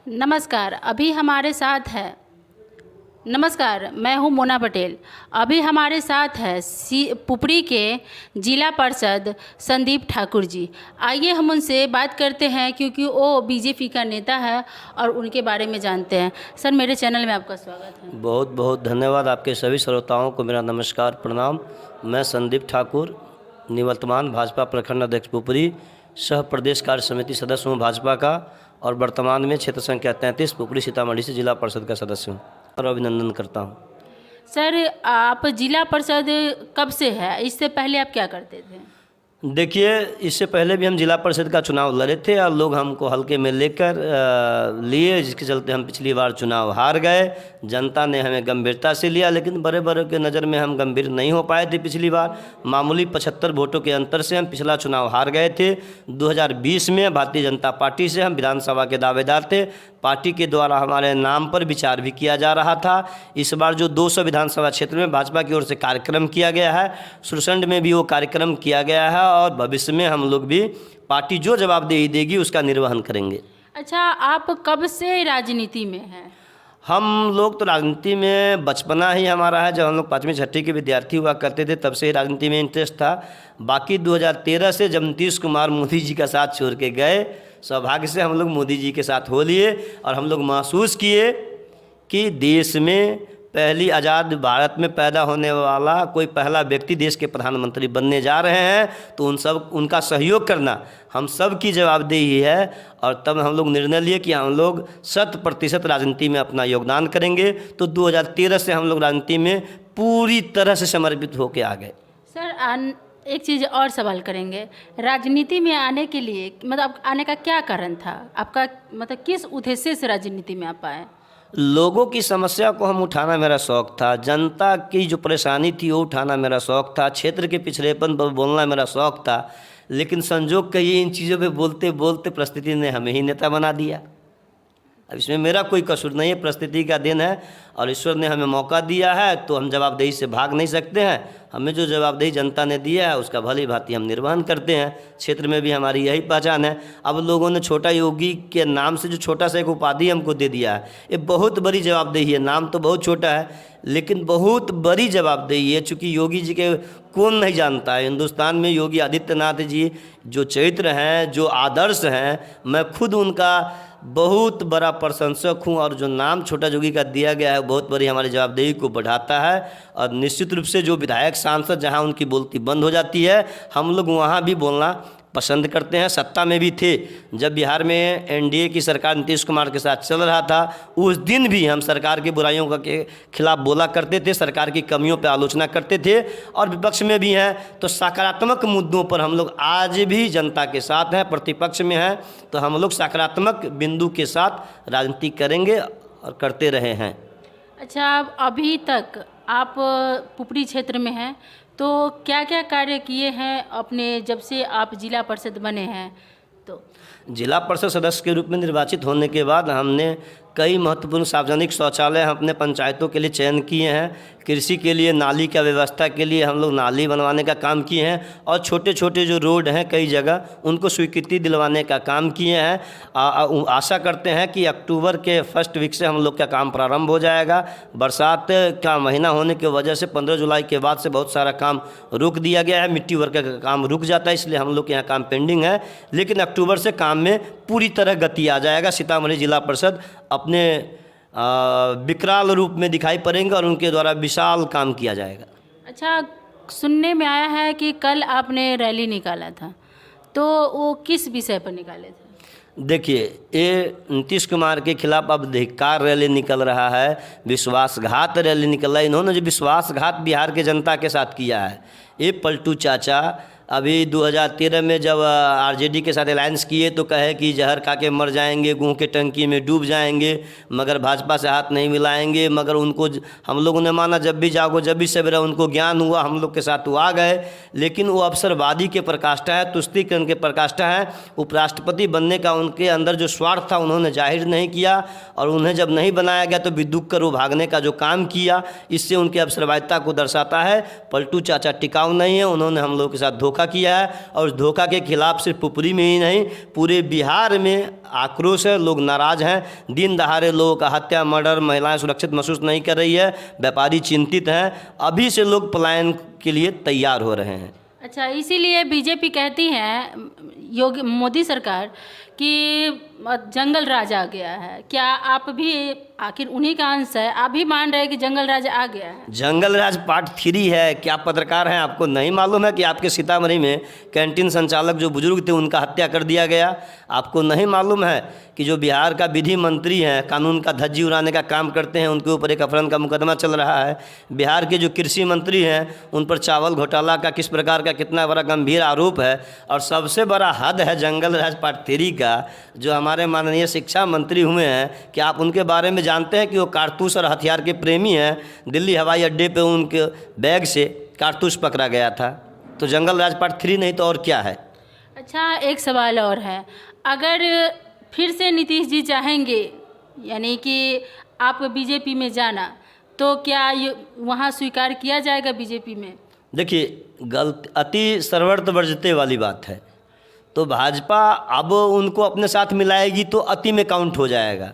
नमस्कार। अभी हमारे साथ है नमस्कार, मैं हूं मोना पटेल। अभी हमारे साथ है पुपरी के जिला पार्षद संदीप ठाकुर जी। आइए हम उनसे बात करते हैं, क्योंकि वो बीजेपी का नेता है और उनके बारे में जानते हैं। सर, मेरे चैनल में आपका स्वागत है। बहुत बहुत धन्यवाद। आपके सभी श्रोताओं को मेरा नमस्कार, प्रणाम। मैं संदीप ठाकुर, निवर्तमान भाजपा प्रखंड अध्यक्ष पुपरी, सह प्रदेश कार्य समिति सदस्य हूँ भाजपा का, और वर्तमान में क्षेत्र संख्या 33 पुपरी सीतामढ़ी से जिला परिषद का सदस्य हूँ और अभिनंदन करता हूँ। सर, आप जिला परिषद कब से है? इससे पहले आप क्या करते थे? देखिए, इससे पहले भी हम जिला परिषद का चुनाव लड़े थे और लोग हमको हल्के में लेकर लिए, जिसके चलते हम पिछली बार चुनाव हार गए। जनता ने हमें गंभीरता से लिया, लेकिन बड़े बड़े के नज़र में हम गंभीर नहीं हो पाए थे। पिछली बार मामूली 75 वोटों के अंतर से हम पिछला चुनाव हार गए थे। 2020 में भारतीय जनता पार्टी से हम विधानसभा के दावेदार थे। पार्टी के द्वारा हमारे नाम पर विचार भी किया जा रहा था। इस बार जो 200 विधानसभा क्षेत्र में भाजपा की ओर से कार्यक्रम किया गया है, सुरसंड में भी वो कार्यक्रम किया गया है, और भविष्य में हम लोग भी पार्टी जो जवाबदेही देगी उसका निर्वहन करेंगे। अच्छा, आप कब से राजनीति में हैं? हम लोग तो राजनीति में बचपना ही हमारा है। जब हम लोग 5वीं 6वीं के विद्यार्थी हुआ करते थे, तब से ही राजनीति में इंटरेस्ट था। बाकी 2013 से जब नीतीश कुमार मोदी जी का साथ छोड़ के गए, सौभाग्य से हम लोग मोदी जी के साथ हो लिए, और हम लोग महसूस किए कि देश में पहली आज़ाद भारत में पैदा होने वाला कोई पहला व्यक्ति देश के प्रधानमंत्री बनने जा रहे हैं, तो उनका सहयोग करना हम सब की जवाबदेही है। और तब हम लोग निर्णय लिए कि हम लोग 100% राजनीति में अपना योगदान करेंगे। तो 2013 से हम लोग राजनीति में पूरी तरह से समर्पित होकर आ गए। सर, एक चीज़ और सवाल करेंगे। राजनीति में आने के लिए मतलब आने का क्या कारण था आपका? मतलब किस उद्देश्य से राजनीति में आप आए? लोगों की समस्या को हम उठाना मेरा शौक़ था। जनता की जो परेशानी थी वो उठाना मेरा शौक़ था। क्षेत्र के पिछड़ेपन पर बोलना मेरा शौक़ था। लेकिन संजोग कहिए, इन चीज़ों पे बोलते बोलते परिस्थिति ने हमें ही नेता बना दिया। अब इसमें मेरा कोई कसूर नहीं है, परिस्थिति का दिन है, और ईश्वर ने हमें मौका दिया है, तो हम जवाबदेही से भाग नहीं सकते हैं। हमें जो जवाबदेही जनता ने दिया है उसका भली भांति हम निर्वहन करते हैं। क्षेत्र में भी हमारी यही पहचान है। अब लोगों ने छोटा योगी के नाम से जो छोटा सा एक उपाधि हमको दे दिया है, ये बहुत बड़ी जवाबदेही है। नाम तो बहुत छोटा है, लेकिन बहुत बड़ी जवाबदेही है। चूँकि योगी जी के कौन नहीं जानता है, हिंदुस्तान में योगी आदित्यनाथ जी जो चरित्र हैं, जो आदर्श हैं, मैं खुद उनका बहुत बड़ा प्रशंसक हूँ। और जो नाम छोटा योगी का दिया गया है, बहुत बड़ी हमारी जवाबदेही को बढ़ाता है। और निश्चित रूप से जो विधायक सांसद जहाँ उनकी बोलती बंद हो जाती है, हम लोग वहाँ भी बोलना पसंद करते हैं। सत्ता में भी थे, जब बिहार में एनडीए की सरकार नीतीश कुमार के साथ चल रहा था, उस दिन भी हम सरकार की बुराइयों के खिलाफ बोला करते थे, सरकार की कमियों पर आलोचना करते थे। और विपक्ष में भी हैं तो सकारात्मक मुद्दों पर हम लोग आज भी जनता के साथ हैं। प्रतिपक्ष में हैं तो हम लोग सकारात्मक बिंदु के साथ राजनीति करेंगे और करते रहे हैं। अच्छा, अभी तक आप पुपरी क्षेत्र में हैं, तो क्या क्या कार्य किए हैं अपने जब से आप जिला परिषद बने हैं? तो जिला परिषद सदस्य के रूप में निर्वाचित होने के बाद हमने कई महत्वपूर्ण सार्वजनिक शौचालय अपने पंचायतों के लिए चयन किए हैं। कृषि के लिए नाली का व्यवस्था के लिए हम लोग नाली बनवाने का काम किए हैं, और छोटे छोटे जो रोड हैं कई जगह उनको स्वीकृति दिलवाने का काम किए हैं। आशा करते हैं कि अक्टूबर के फर्स्ट वीक से हम लोग का काम प्रारंभ हो जाएगा। बरसात का महीना होने की वजह से 15 जुलाई के बाद से बहुत सारा काम रुक दिया गया है। मिट्टी वर्क का काम रुक जाता है, इसलिए हम लोग के यहाँ काम पेंडिंग है। लेकिन अक्टूबर से काम में पूरी तरह गति आ जाएगा। सीतामढ़ी जिला परिषद अपने विकराल रूप में दिखाई पड़ेंगे और उनके द्वारा विशाल काम किया जाएगा। अच्छा, सुनने में आया है कि कल आपने रैली निकाला था, तो वो किस विषय पर निकाले थे? देखिए, ये नीतीश कुमार के खिलाफ अब धिक्कार रैली निकल रहा है, विश्वासघात रैली निकल रहा है। इन्होंने जो विश्वासघात बिहार के जनता के साथ किया है, ये पलटू चाचा अभी 2013 में जब आरजेडी के साथ अलायंस किए तो कहे कि जहर खा के मर जाएंगे, गेहूं के टंकी में डूब जाएंगे, मगर भाजपा से हाथ नहीं मिलाएंगे। मगर उनको हम लोगों ने माना, जब भी जागो जब भी सवेरा, उनको ज्ञान हुआ, हम लोग के साथ वो आ गए। लेकिन वो अवसरवादी के प्रकाष्ठा है, तुष्टीकरण के प्रकाष्ठा है। उपराष्ट्रपति बनने का उनके अंदर जो स्वार्थ था उन्होंने जाहिर नहीं किया, और उन्हें जब नहीं बनाया गया तो विदुक कर वो भागने का जो काम किया, इससे उनकी अवसरवादिता को दर्शाता है। पलटू चाचा टिकाऊ नहीं है, उन्होंने हम लोगों के साथ धोखा धोखा किया है, और उस धोखा के खिलाफ सिर्फ पुपरी में ही नहीं पूरे बिहार में आक्रोश है, लोग नाराज़ हैं। दिन दहाड़े लोगों का हत्या, मर्डर, महिलाएं सुरक्षित महसूस नहीं कर रही है, व्यापारी चिंतित हैं, अभी से लोग पलायन के लिए तैयार हो रहे हैं। अच्छा, इसीलिए बीजेपी कहती है, योगी मोदी सरकार, कि जंगल राज आ गया है। क्या आप भी आखिर उन्हीं का अंश है, आप भी मान रहे हैं कि जंगल राज आ गया है? जंगल राज पार्ट 3 है। क्या पत्रकार हैं, आपको नहीं मालूम है कि आपके सीतामढ़ी में कैंटीन संचालक जो बुजुर्ग थे उनका हत्या कर दिया गया? आपको नहीं मालूम है कि जो बिहार का विधि मंत्री हैं, कानून का धज्जी उड़ाने का काम करते हैं, उनके ऊपर एक अपहरण का मुकदमा चल रहा है? बिहार के जो कृषि मंत्री हैं उन पर चावल घोटाला का किस प्रकार का कितना बड़ा गंभीर आरोप है। और सबसे बड़ा हद है जंगल राज पार्ट 3 का, जो हमारे माननीय शिक्षा मंत्री हुए हैं, कि आप उनके बारे में जानते हैं कि वो कारतूस और हथियार के प्रेमी हैं। दिल्ली हवाई अड्डे पे उनके बैग से कारतूस पकड़ा गया था। तो जंगल राज पार्ट 3 नहीं तो और क्या है? अच्छा, एक सवाल और है, अगर फिर से नीतीश जी चाहेंगे, यानी कि आप बीजेपी में जाना, तो क्या वहाँ स्वीकार किया जाएगा बीजेपी में? देखिए, अति सर्वत्र वर्जते वाली बात है। तो भाजपा अब उनको अपने साथ मिलाएगी तो अति में काउंट हो जाएगा।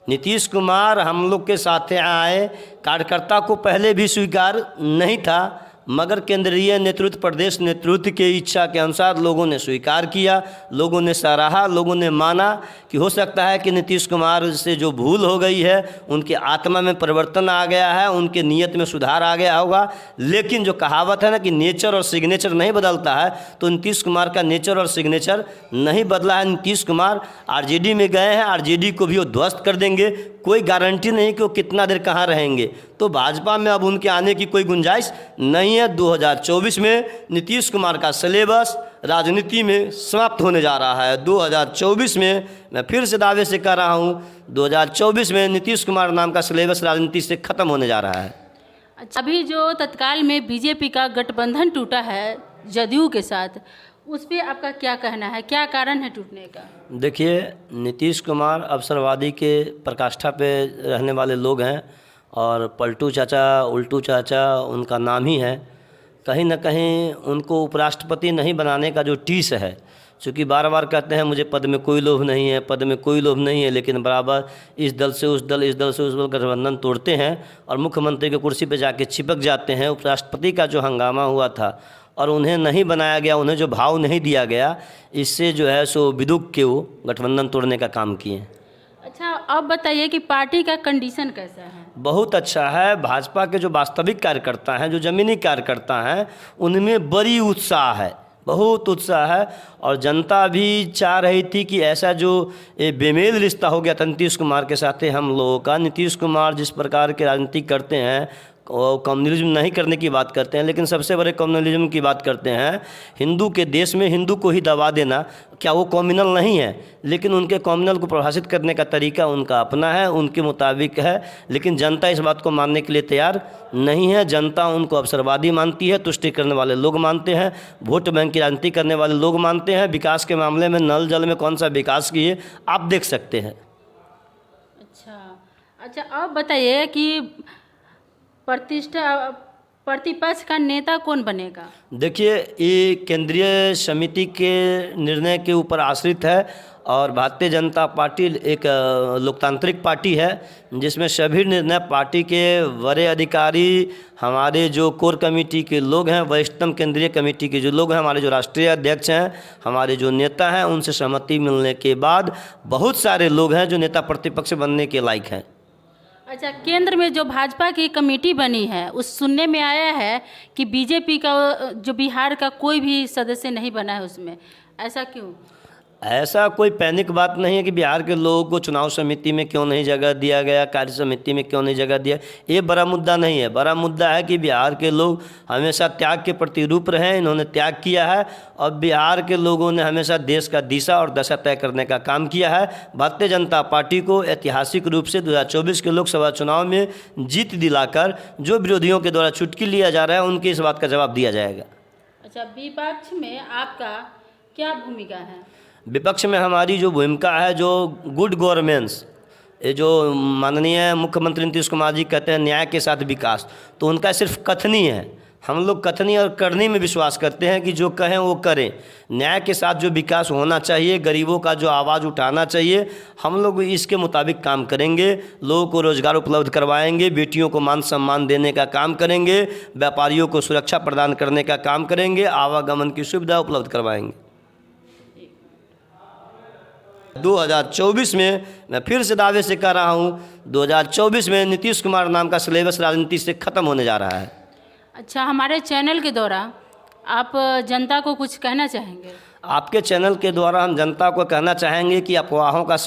नीतीश कुमार हम लोग के साथ आए, कार्यकर्ता को पहले भी स्वीकार नहीं था, मगर केंद्रीय नेतृत्व, प्रदेश नेतृत्व के इच्छा के अनुसार लोगों ने स्वीकार किया, लोगों ने सराहा, लोगों ने माना कि हो सकता है कि नीतीश कुमार से जो भूल हो गई है, उनके आत्मा में परिवर्तन आ गया है, उनके नीयत में सुधार आ गया होगा। लेकिन जो कहावत है ना कि नेचर और सिग्नेचर नहीं बदलता है, तो नीतीश कुमार का नेचर और सिग्नेचर नहीं बदला है। नीतीश कुमार आरजेडी में गए हैं, आरजेडी को भी वो ध्वस्त कर देंगे, कोई गारंटी नहीं कि वो कितना देर कहाँ रहेंगे। तो भाजपा में अब उनके आने की कोई गुंजाइश नहीं है। 2024 में नीतीश कुमार का सिलेबस राजनीति में समाप्त होने जा रहा है। 2024 में मैं फिर से दावे से कह रहा हूँ, 2024 में नीतीश कुमार नाम का सिलेबस राजनीति से ख़त्म होने जा रहा है। अच्छा, अभी जो तत्काल में बीजेपी का गठबंधन टूटा है जदयू के साथ, उस पर आपका क्या कहना है, क्या कारण है टूटने का? देखिए, नीतीश कुमार अवसरवादी के प्रकाष्ठा पे रहने वाले लोग हैं, और पलटू चाचा, उल्टू चाचा उनका नाम ही है। कहीं ना कहीं उनको उपराष्ट्रपति नहीं बनाने का जो टीस है, चूँकि बार बार कहते हैं मुझे पद में कोई लोभ नहीं है, पद में कोई लोभ नहीं है, लेकिन बराबर इस दल से उस दल, इस दल से उस दल गठबंधन तोड़ते हैं और मुख्यमंत्री की कुर्सी पर जाके चिपक जाते हैं। उपराष्ट्रपति का जो हंगामा हुआ था और उन्हें नहीं बनाया गया, उन्हें जो भाव नहीं दिया गया, इससे जो है सो विदुक के वो गठबंधन तोड़ने का काम किए। अच्छा, अब बताइए कि पार्टी का कंडीशन कैसा है? बहुत अच्छा है। भाजपा के जो वास्तविक कार्यकर्ता हैं, जो ज़मीनी कार्यकर्ता हैं, उनमें बड़ी उत्साह है, बहुत उत्साह है। और जनता भी चाह रही थी कि ऐसा जो बेमेल रिश्ता हो गया था नीतीश कुमार के साथ हम लोगों का, नीतीश कुमार जिस प्रकार की राजनीति करते हैं, और कम्युनलिज्म नहीं करने की बात करते हैं, लेकिन सबसे बड़े कम्युनलिज्म की बात करते हैं। हिंदू के देश में हिंदू को ही दबा देना, क्या वो कम्युनल नहीं है? लेकिन उनके कम्युनल को परिभाषित करने का तरीका उनका अपना है, उनके मुताबिक है। लेकिन जनता इस बात को मानने के लिए तैयार नहीं है। जनता उनको अवसरवादी मानती है, तुष्टि करने वाले लोग मानते हैं, वोट बैंक की राजनीति करने वाले लोग मानते हैं। विकास के मामले में नल जल में कौन सा विकास किए आप देख सकते हैं। अच्छा, अब बताइए कि प्रतिपक्ष का नेता कौन बनेगा? देखिए, ये केंद्रीय समिति के निर्णय के ऊपर आश्रित है, और भारतीय जनता पार्टी एक लोकतांत्रिक पार्टी है जिसमें सभी निर्णय पार्टी के वरीय अधिकारी, हमारे जो कोर कमेटी के लोग हैं, वरिष्ठतम केंद्रीय कमेटी के जो लोग हैं, हमारे जो राष्ट्रीय अध्यक्ष हैं, हमारे जो नेता हैं, उनसे सहमति मिलने के बाद बहुत सारे लोग हैं जो नेता प्रतिपक्ष बनने के लायक हैं। अच्छा, केंद्र में जो भाजपा की कमेटी बनी है, उस सुनने में आया है कि बीजेपी का जो बिहार का कोई भी सदस्य नहीं बना है उसमें, ऐसा क्यों? ऐसा कोई पैनिक बात नहीं है कि बिहार के लोगों को चुनाव समिति में क्यों नहीं जगह दिया गया, कार्य समिति में क्यों नहीं जगह दिया, ये बड़ा मुद्दा नहीं है। बड़ा मुद्दा है कि बिहार के लोग हमेशा त्याग के प्रतिरूप रहे हैं, इन्होंने त्याग किया है, और बिहार के लोगों ने हमेशा देश का दिशा और दशा तय करने का काम किया है। भारतीय जनता पार्टी को ऐतिहासिक रूप से 2024 के लोकसभा चुनाव में जीत दिलाकर जो विरोधियों के द्वारा चुटकी लिया जा रहा है, उनकी इस बात का जवाब दिया जाएगा। अच्छा, विपक्ष में आपका क्या भूमिका है? विपक्ष में हमारी जो भूमिका है, जो गुड गवर्नेंस, ये जो माननीय मुख्यमंत्री नीतीश कुमार जी कहते हैं न्याय के साथ विकास, तो उनका सिर्फ कथनी है। हम लोग कथनी और करनी में विश्वास करते हैं कि जो कहें वो करें। न्याय के साथ जो विकास होना चाहिए, गरीबों का जो आवाज़ उठाना चाहिए, हम लोग इसके मुताबिक काम करेंगे। लोगों को रोज़गार उपलब्ध करवाएंगे, बेटियों को मान सम्मान देने का काम करेंगे, व्यापारियों को सुरक्षा प्रदान करने का काम करेंगे, आवागमन की सुविधा उपलब्ध करवाएंगे। 2024 में मैं फिर से दावे से कह रहा हूँ, 2024 में नीतीश कुमार नाम का सिलेबस राजनीति से ख़त्म होने जा रहा है। अच्छा, हमारे चैनल के द्वारा आप जनता को कुछ कहना चाहेंगे? आपके चैनल के द्वारा हम जनता को कहना चाहेंगे कि अफवाहों का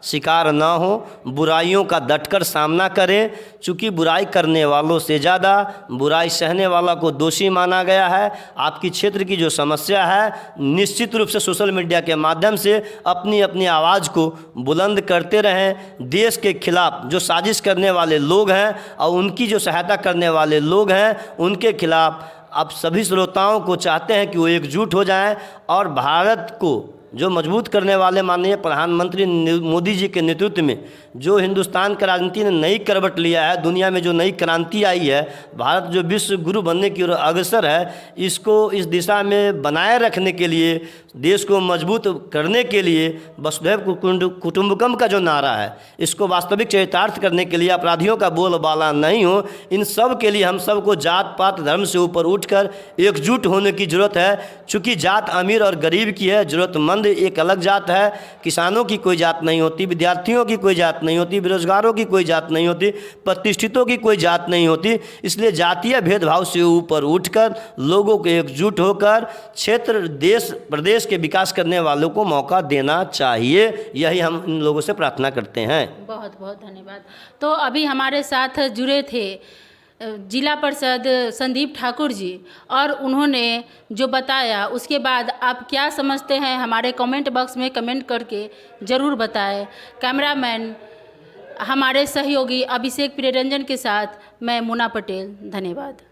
शिकार न हो, बुराइयों का डटकर सामना करें। चूँकि बुराई करने वालों से ज़्यादा बुराई सहने वाला को दोषी माना गया है। आपकी क्षेत्र की जो समस्या है, निश्चित रूप से सोशल मीडिया के माध्यम से अपनी अपनी आवाज़ को बुलंद करते रहें। देश के खिलाफ जो साजिश करने वाले लोग हैं और उनकी जो सहायता करने वाले लोग हैं, उनके खिलाफ आप सभी श्रोताओं को चाहते हैं कि वो एकजुट हो जाएं और भारत को जो मजबूत करने वाले माननीय प्रधानमंत्री मोदी जी के नेतृत्व में जो हिंदुस्तान की राजनीति ने नई करवट लिया है, दुनिया में जो नई क्रांति आई है, भारत जो विश्व गुरु बनने की ओर अग्रसर है, इसको इस दिशा में बनाए रखने के लिए, देश को मजबूत करने के लिए वसुधैव कुटुंबकम का जो नारा है, इसको वास्तविक चरितार्थ करने के लिए, अपराधियों का बोलबाला नहीं हो, इन सब के लिए हम सबको जात पात धर्म से ऊपर उठकर एकजुट होने की ज़रूरत है। चूँकि जात अमीर और गरीब की है, ज़रूरतमंद एक अलग जात है। किसानों की कोई जात नहीं होती, विद्यार्थियों की कोई जात नहीं होती, बेरोजगारों की कोई जात नहीं होती, प्रतिष्ठितों की कोई जात नहीं होती। इसलिए जातीय भेदभाव से ऊपर उठकर लोगों को एकजुट होकर क्षेत्र, देश, प्रदेश के विकास करने वालों को मौका देना चाहिए। यही हम इन लोगों से प्रार्थना करते हैं। बहुत बहुत धन्यवाद। तो अभी हमारे साथ जुड़े थे जिला परिषद संदीप ठाकुर जी, और उन्होंने जो बताया उसके बाद आप क्या समझते हैं हमारे कमेंट बॉक्स में कमेंट करके ज़रूर बताएं। कैमरामैन हमारे सहयोगी अभिषेक प्रियरंजन के साथ मैं मोना पटेल, धन्यवाद।